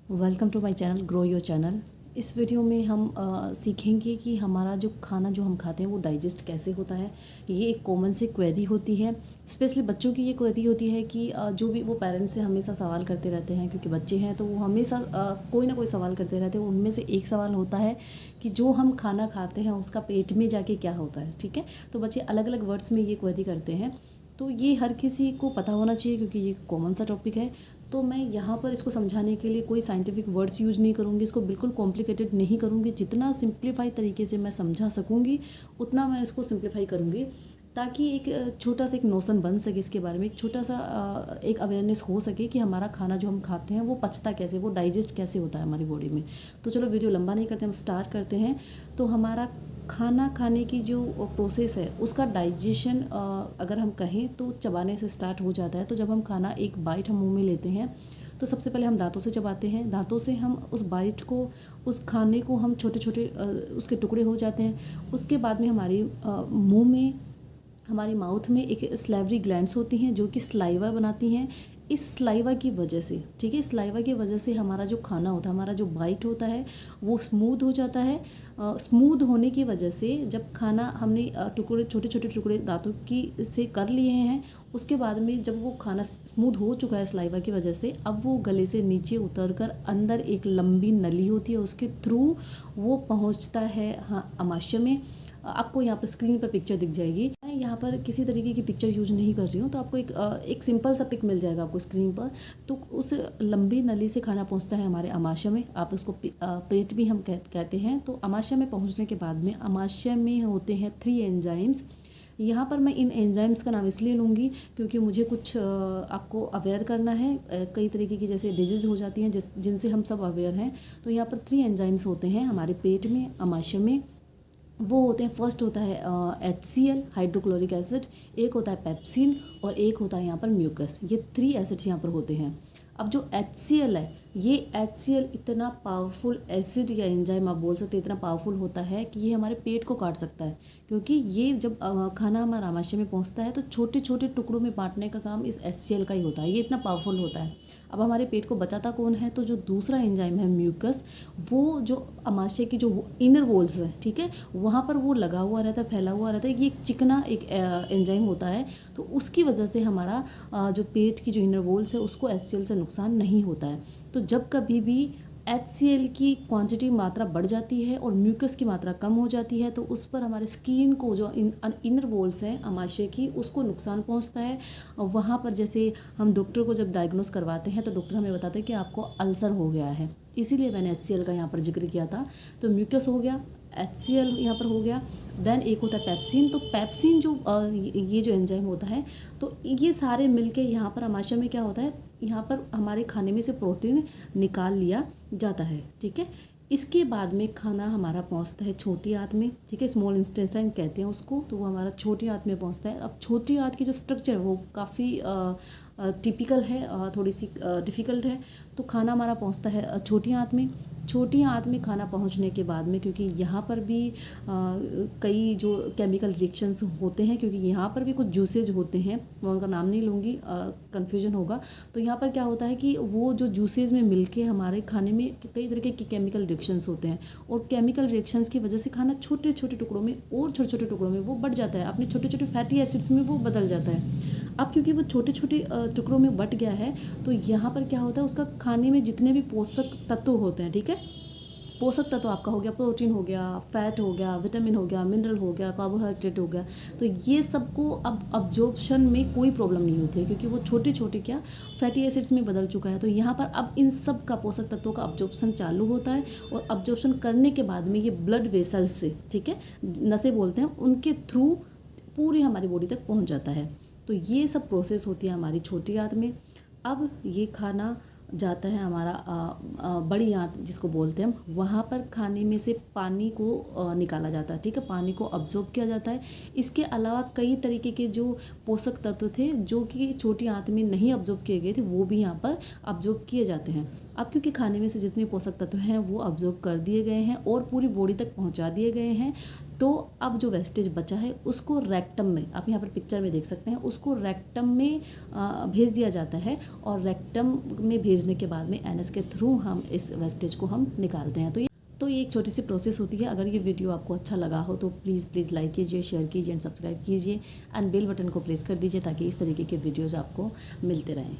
Welcome to my channel grow your channel. इस video में हम सीखेंगे कि हमारा जो खाना जो हम खाते हैं वो डाइजेस्ट कैसे होता है। ये एक कॉमन सी क्वेरी होती है, स्पेशली बच्चों की ये क्वेरी होती है कि जो भी वो पेरेंट्स से हमेशा सवाल करते रहते हैं, क्योंकि बच्चे हैं तो वो हमेशा कोई ना कोई सवाल करते रहते हैं। उनमें से एक सवाल होता है कि जो हम खाना खाते हैं उसका पेट में जाके क्या होता है। ठीक है, तो बच्चे अलग अलग वर्ड्स में ये क्वेरी करते हैं, तो ये हर किसी को पता होना चाहिए क्योंकि ये कॉमन सा टॉपिक है। तो मैं यहाँ पर इसको समझाने के लिए कोई साइंटिफिक वर्ड्स यूज़ नहीं करूँगी, इसको बिल्कुल कॉम्प्लिकेटेड नहीं करूँगी। जितना सिंप्लीफाई तरीके से मैं समझा सकूँगी उतना मैं इसको सिंप्लीफाई करूँगी, ताकि एक छोटा सा एक नोशन बन सके इसके बारे में, एक छोटा सा एक अवेयरनेस हो सके कि हमारा खाना जो हम खाते हैं वो पचता कैसे, वो डाइजेस्ट कैसे होता है हमारी बॉडी में। तो चलो वीडियो लंबा नहीं करते, हम स्टार्ट करते हैं। तो हमारा खाना खाने की जो प्रोसेस है उसका डाइजेशन अगर हम कहें तो चबाने से स्टार्ट हो जाता है। तो जब हम खाना एक बाइट हम मुंह में लेते हैं तो सबसे पहले हम दांतों से चबाते हैं। दांतों से हम उस बाइट को, उस खाने को हम छोटे छोटे उसके टुकड़े हो जाते हैं। उसके बाद में हमारी मुंह में, हमारी माउथ में एक स्लाइवरी ग्लैंड्स होती हैं जो कि स्लाइवा बनाती हैं। इस स्लाइवा की वजह से, ठीक है, स्लाइवा की वजह से हमारा जो खाना होता है, हमारा जो बाइट होता है वो स्मूथ हो जाता है। स्मूथ होने की वजह से जब खाना हमने टुकड़े, छोटे छोटे टुकड़े दांतों की से कर लिए हैं, उसके बाद में जब वो खाना स्मूथ हो चुका है स्लाइवा की वजह से, अब वो गले से नीचे उतर कर अंदर एक लंबी नली होती है, उसके थ्रू वो पहुँचता है आमाशय में। आपको यहाँ पर स्क्रीन पर पिक्चर दिख जाएगी। मैं यहाँ पर किसी तरीके की पिक्चर यूज नहीं कर रही हूँ, तो आपको एक सिंपल सा पिक मिल जाएगा आपको स्क्रीन पर। तो उस लंबी नली से खाना पहुँचता है हमारे आमाशय में। आप उसको पेट भी हम कहते हैं। तो आमाशय में पहुँचने के बाद में आमाशय में होते हैं 3 एंजाइम्स। यहाँ पर मैं इन एंजाइम्स का नाम इसलिए लूँगी क्योंकि मुझे कुछ आपको अवेयर करना है। कई तरीके की जैसे डिजीज़ हो जाती हैं जिनसे हम सब अवेयर हैं। तो यहाँ पर 3 एंजाइम्स होते हैं हमारे पेट में, आमाशय में। वो होते हैं, फर्स्ट होता है HCl हाइड्रोक्लोरिक एसिड, एक होता है पेप्सिन और एक होता है यहाँ पर म्यूकस। ये 3 एसिड्स यहाँ पर होते हैं। अब जो HCl है, ये HCl इतना पावरफुल एसिड या एंजाइम आप बोल सकते हैं, इतना पावरफुल होता है कि ये हमारे पेट को काट सकता है। क्योंकि ये जब खाना हमारा आमाशय में पहुँचता है तो छोटे छोटे टुकड़ों में बांटने का काम इस HCl का ही होता है। ये इतना पावरफुल होता है। अब हमारे पेट को बचाता कौन है? तो जो दूसरा एंजाइम है म्यूकस, वो जो आमाशय की जो इनर वॉल्स है, ठीक है, वहाँ पर वो लगा हुआ रहता है, फैला हुआ रहता है। ये एक चिकना एक एंजाइम होता है। तो उसकी वजह से हमारा जो पेट की जो इनर वॉल्स है उसको HCl से नुकसान नहीं होता है। तो जब कभी भी HCl की क्वांटिटी, मात्रा बढ़ जाती है और म्यूकस की मात्रा कम हो जाती है तो उस पर हमारे स्किन को, जो इनर वॉल्स हैं आमाशय की, उसको नुकसान पहुंचता है। और वहाँ पर जैसे हम डॉक्टर को जब डायग्नोस करवाते हैं तो डॉक्टर हमें बताते हैं कि आपको अल्सर हो गया है। इसीलिए मैंने HCl का यहाँ पर जिक्र किया था। तो म्यूकस हो गया, HCl यहाँ पर हो गया, देन एक होता है पेप्सिन। तो पेप्सिन जो ये जो एंजाइम होता है, तो ये सारे मिलके यहाँ पर आमाशय में क्या होता है, यहाँ पर हमारे खाने में से प्रोटीन निकाल लिया जाता है। ठीक है, इसके बाद में खाना हमारा पहुँचता है छोटी आंत में, ठीक है, स्मॉल इंटेस्टाइन कहते हैं उसको। तो वो हमारा छोटी आंत में पहुँचता है। अब छोटी आंत की जो स्ट्रक्चर है वो काफ़ी टिपिकल है, थोड़ी सी डिफ़िकल्ट है। तो खाना हमारा पहुँचता है छोटी आंत में। छोटी आंत में खाना पहुंचने के बाद में, क्योंकि यहाँ पर भी कई जो केमिकल रिएक्शंस होते हैं, क्योंकि यहाँ पर भी कुछ जूसेज होते हैं, मैं उनका नाम नहीं लूँगी, कन्फ्यूजन होगा। तो यहाँ पर क्या होता है कि वो जो जूसेज में मिलके हमारे खाने में कई तरीके के केमिकल रिएक्शंस होते हैं, और केमिकल रिएक्शंस की वजह से खाना छोटे छोटे टुकड़ों में और छोटे छोटे टुकड़ों में वो बढ़ जाता है, अपने छोटे छोटे फैटी एसिड्स में वो बदल जाता है। अब क्योंकि वो छोटे छोटे टुकड़ों में बट गया है, तो यहाँ पर क्या होता है, उसका खाने में जितने भी पोषक तत्व होते हैं, ठीक है, पोषक तत्व आपका हो गया, प्रोटीन हो गया, फैट हो गया, विटामिन हो गया, मिनरल हो गया, कार्बोहाइड्रेट हो गया, तो ये सबको अब अब्जॉर्प्शन में कोई प्रॉब्लम नहीं होती है, क्योंकि वो छोटे छोटे क्या फैटी एसिड्स में बदल चुका है। तो यहाँ पर अब इन सब का पोषक तत्वों का अब्जॉर्प्शन चालू होता है, और अब्जॉर्प्शन करने के बाद में ये ब्लड वेसल्स से, ठीक है, नसें बोलते हैं, उनके थ्रू पूरी हमारी बॉडी तक पहुँच जाता है। तो ये सब प्रोसेस होती है हमारी छोटी आंत में। अब ये खाना जाता है हमारा बड़ी आंत जिसको बोलते हैं हम, वहाँ पर खाने में से पानी को निकाला जाता है, ठीक है, पानी को अब्जॉर्ब किया जाता है। इसके अलावा कई तरीके के जो पोषक तत्व थे जो कि छोटी आंत में नहीं अब्जॉर्ब किए गए थे, वो भी यहाँ पर अब्जॉर्ब किए जाते हैं। अब क्योंकि खाने में से जितने पोषक तत्व हैं वो अब्जॉर्ब कर दिए गए हैं और पूरी बॉडी तक पहुंचा दिए गए हैं, तो अब जो वेस्टेज बचा है उसको रेक्टम में, आप यहाँ पर पिक्चर में देख सकते हैं, उसको रेक्टम में भेज दिया जाता है और रेक्टम में भेजने के बाद में एनएस के थ्रू हम इस वेस्टेज को हम निकालते हैं। तो ये एक छोटी सी प्रोसेस होती है। अगर ये वीडियो आपको अच्छा लगा हो तो प्लीज़ लाइक कीजिए, शेयर कीजिए एंड सब्सक्राइब कीजिए एंड बेल बटन को प्रेस कर दीजिए ताकि इस तरीके के वीडियोज़ आपको मिलते रहें।